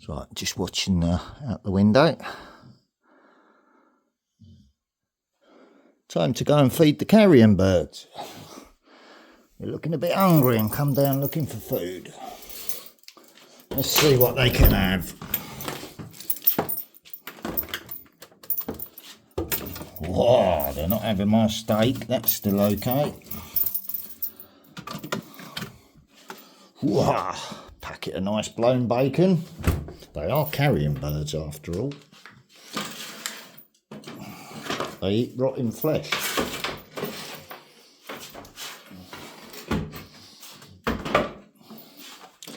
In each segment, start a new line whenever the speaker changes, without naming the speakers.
Right, just watching out the window. Time to go and feed the carrion birds. They're looking a bit hungry and come down looking for food. Let's see what they can have. Whoa, they're not having my steak. That's still okay. Whoa, packet of nice blown bacon. They are carrion birds after all. They eat rotten flesh.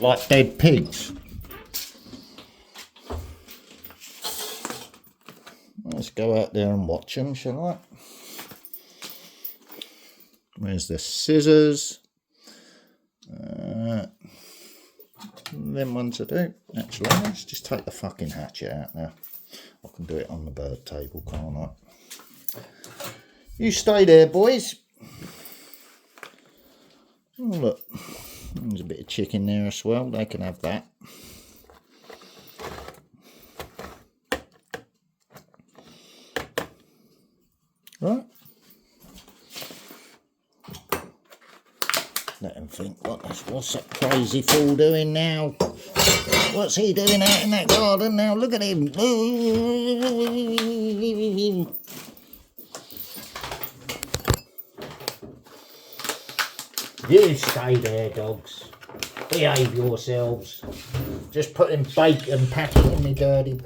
Like dead pigs. Let's go out there and watch them, shall I? Where's the scissors? Them ones I do. Actually, let's just take the fucking hatchet out now. I can do it on the bird table, can't I? You stay there, boys. Oh, look. There's a bit of chicken there as well. They can have that. Right. Let him think, what's that crazy fool doing now? What's he doing out in that garden now? Look at him. You stay there, dogs. Behave yourselves. Just putting bacon packet in my dirty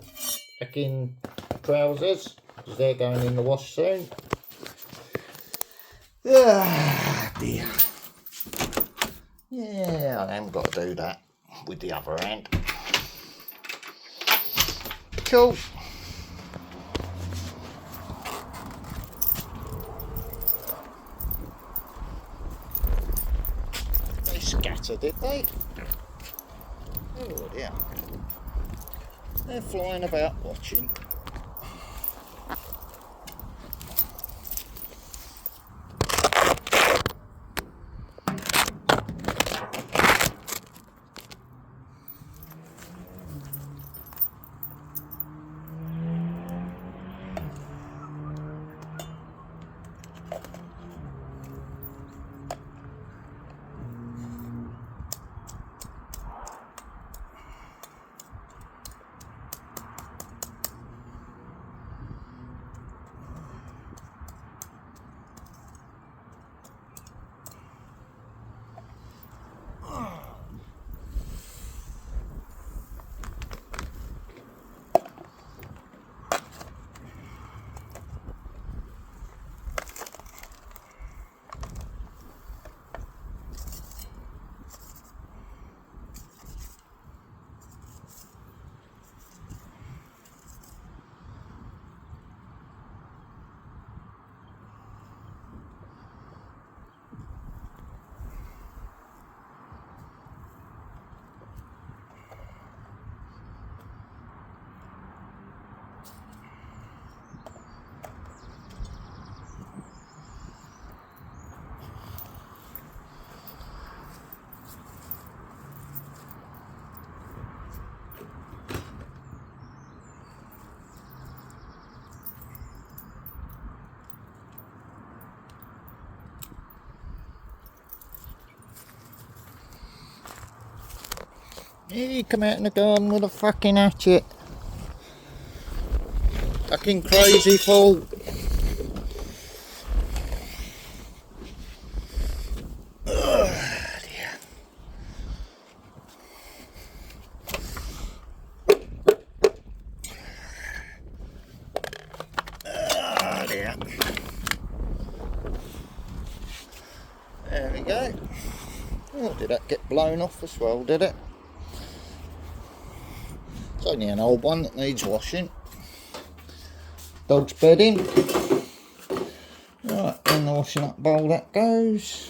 fucking trousers, because they're going in the wash soon. Ah, dear. Yeah, I haven't got to do that with the other hand. Cool. They scattered, did they? Oh dear. They're flying about watching. You come out in the garden with a fucking hatchet. Fucking crazy fool. Oh dear. Oh dear. There we go. Oh, did that get blown off as well, did it? It's only an old one that needs washing. Dog's bedding. Right, in the washing up bowl that goes.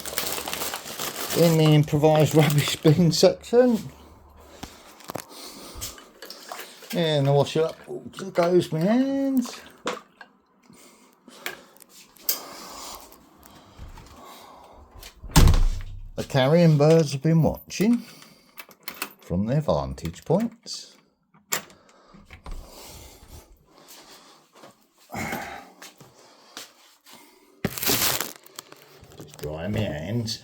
In the improvised rubbish bin section. In the washing up bowl goes my hands. The carrion birds have been watching from their vantage points. And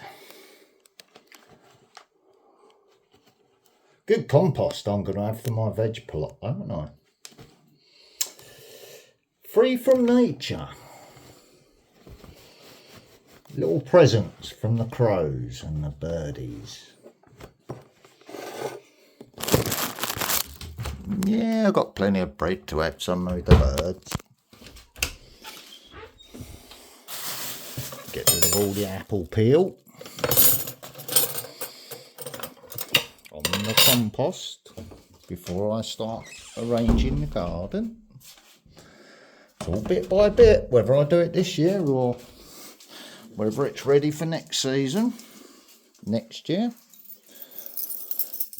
good compost I'm going to have for my veg plot, haven't I? Free from nature. Little presents from the crows and the birdies. Yeah, I've got plenty of bread to have some with the birds. Get rid of all the apple peel on the compost before I start arranging the garden. It's all bit by bit, whether I do it this year or whether it's ready for next season, next year.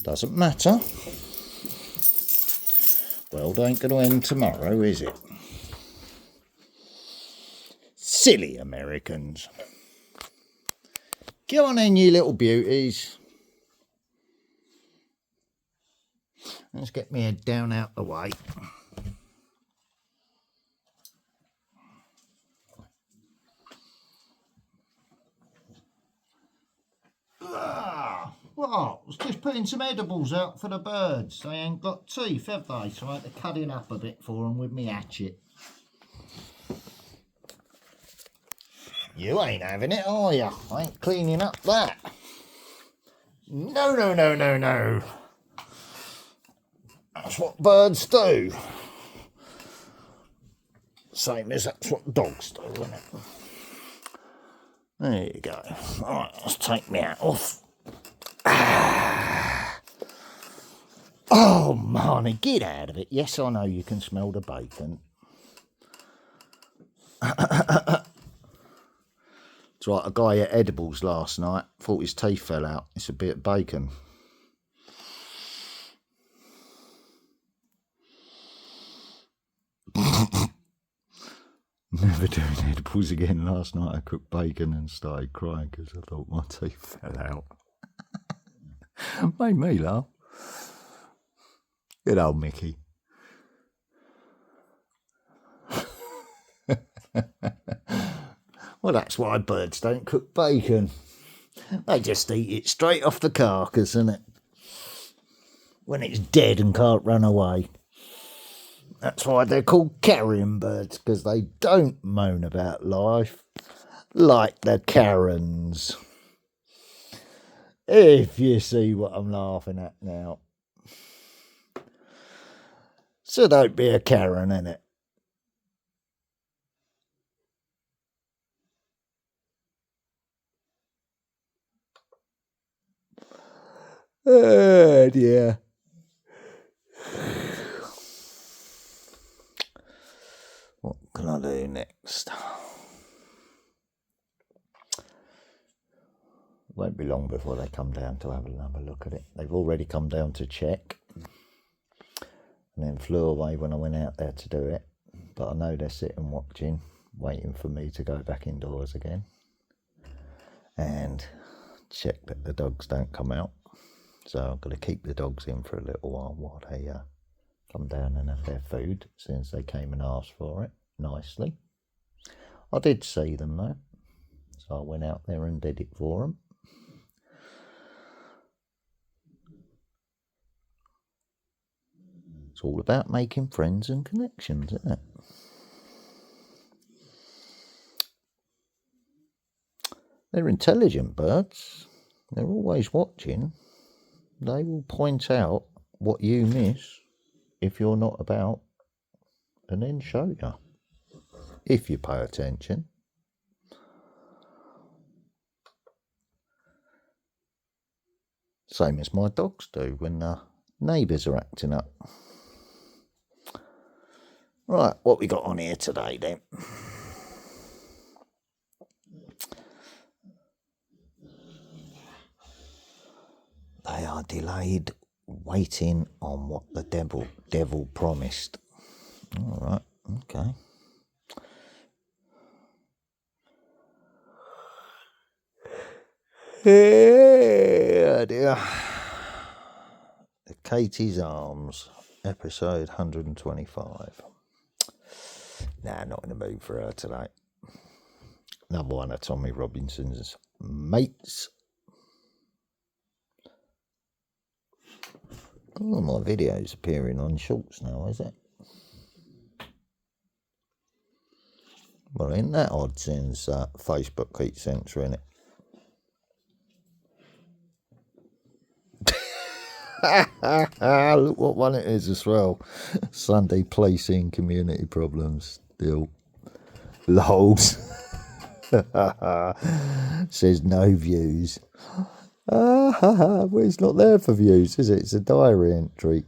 Doesn't matter. World ain't going to end tomorrow, is it? Silly Americans. Go on in, you little beauties. Let's get my head down out the way. What? I was just putting some edibles out for the birds. They ain't got teeth, have they? So I had to cut it up a bit for them with me hatchet. You ain't having it, are you? I ain't cleaning up that. No, no, no, no, no. That's what birds do. Same as that's what dogs do, isn't it? There you go. Alright, let's take me hat off. Oh, Marnie, get out of it. Yes, I know you can smell the bacon. It's right, a guy ate edibles last night, thought his teeth fell out. It's a bit of bacon. Never doing edibles again. Last night I cooked bacon and started crying because I thought my teeth fell out. Made me laugh. Good old Mickey. Well, that's why birds don't cook bacon. They just eat it straight off the carcass, innit? When it's dead and can't run away. That's why they're called carrion birds, because they don't moan about life like the Karens. If you see what I'm laughing at now. So don't be a Karen, innit? Oh dear. What can I do next? Won't be long before they come down to have another look at it. They've already come down to check and then flew away when I went out there to do it. But I know they're sitting watching, waiting for me to go back indoors again and check that the dogs don't come out. So I'm going to keep the dogs in for a little while they come down and have their food, since they came and asked for it nicely. I did see them though, so I went out there and did it for them. It's all about making friends and connections, isn't it? They're intelligent birds. They're always watching. They will point out what you miss if you're not about and then show you, if you pay attention. Same as my dogs do when the neighbours are acting up. Right, what we got on here today then? They are delayed, waiting on what the devil promised. All right, okay. Yeah, dear. Katie's Arms, episode 125. Nah, not in the mood for her tonight. Another one of Tommy Robinson's mates. Oh, my video's appearing on Shorts now, is it? Well, ain't that odd since Facebook keeps censoring it. Look what one it is as well. Sunday policing community problems still. Lols. Says no views. Well, it's not there for views, is it? It's a diary entry.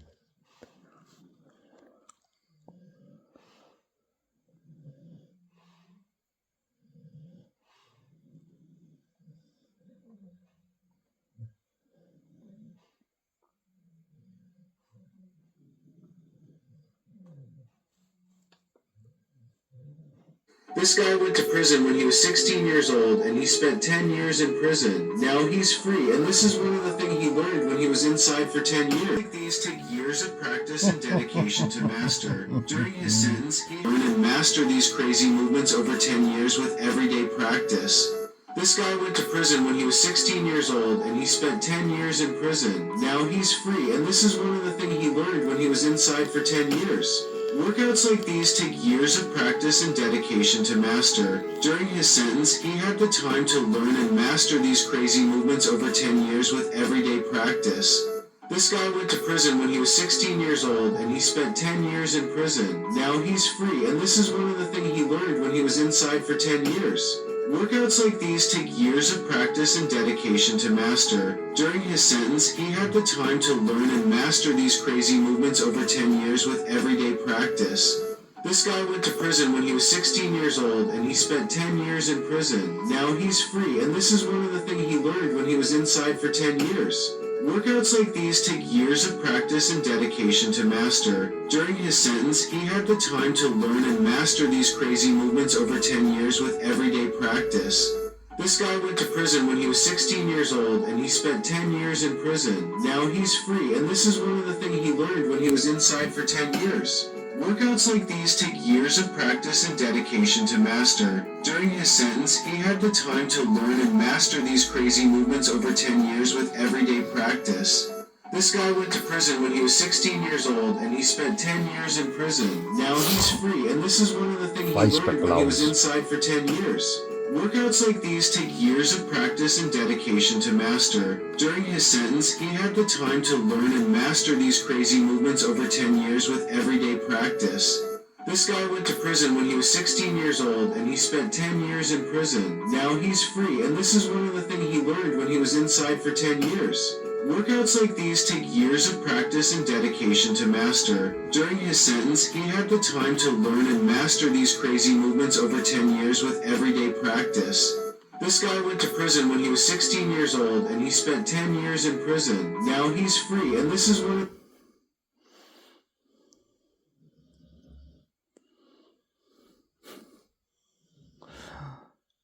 This guy went to prison when he was 16 years old, and he spent 10 years in prison. Now he's free, and this is one of the things he learned when he was inside for 10 years. These take years of practice and dedication to master. During his sentence, he learned and mastered these crazy movements over 10 years with everyday practice. This guy went to prison when he was 16 years old, and he spent 10 years in prison. Now he's free, and this is one of the things he learned when he was inside for 10 years. Workouts like these take years of practice and dedication to master. During his sentence, he had the time to learn and master these crazy movements over 10 years with everyday practice. This guy went to prison when he was 16 years old, and he spent 10 years in prison. Now he's free, and this is one of the things he learned when he was inside for 10 years. Workouts like these take years of practice and dedication to master. During his sentence, he had the time to learn and master these crazy movements over 10 years with everyday practice. This guy went to prison when he was 16 years old, and he spent 10 years in prison. Now he's free, and this is one of the things he learned when he was inside for 10 years. Workouts like these take years of practice and dedication to master. During his sentence, he had the time to learn and master these crazy movements over 10 years with everyday practice. This guy went to prison when he was 16 years old, and he spent 10 years in prison. Now he's free, and this is one of the things he learned when he was inside for 10 years. Workouts like these take years of practice and dedication to master. During his sentence, he had the time to learn and master these crazy movements over 10 years with everyday practice. This guy went to prison when he was 16 years old, and he spent 10 years in prison. Now he's free, and this is one of the things he learned when he was inside for 10 years. Workouts like these take years of practice and dedication to master. During his sentence, he had the time to learn and master these crazy movements over 10 years with everyday practice. This guy went to prison when he was 16 years old, and he spent 10 years in prison. Now he's free, and this is one of the things he learned when he was inside for 10 years. Workouts like these take years of practice and dedication to master. During his sentence, he had the time to learn and master these crazy movements over 10 years with everyday practice. This guy went to prison when he was 16 years old, and he spent 10 years in prison. Now he's free, and this is one of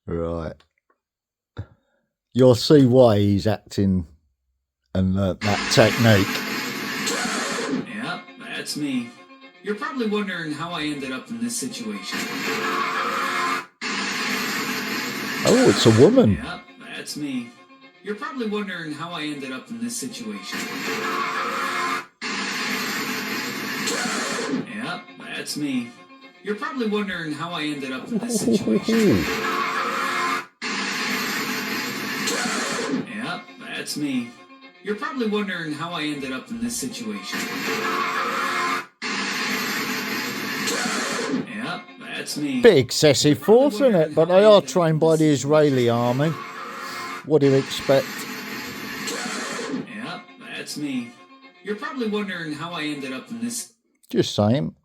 Right. You'll see why he's acting and that technique.
Yeah, that's me. You're probably wondering how I ended up in this situation.
Oh, it's a woman.
Yeah, that's me. You're probably wondering how I ended up in this situation. Yeah, that's me. You're probably wondering how I ended up in this situation. Yeah, that's me. You're probably wondering how I ended up in this situation. Yeah, that's me.
Bit excessive force, isn't it? But they are trained by the Israeli army. What do you expect?
Yeah, that's me. You're probably wondering how I ended up in this.
Just saying.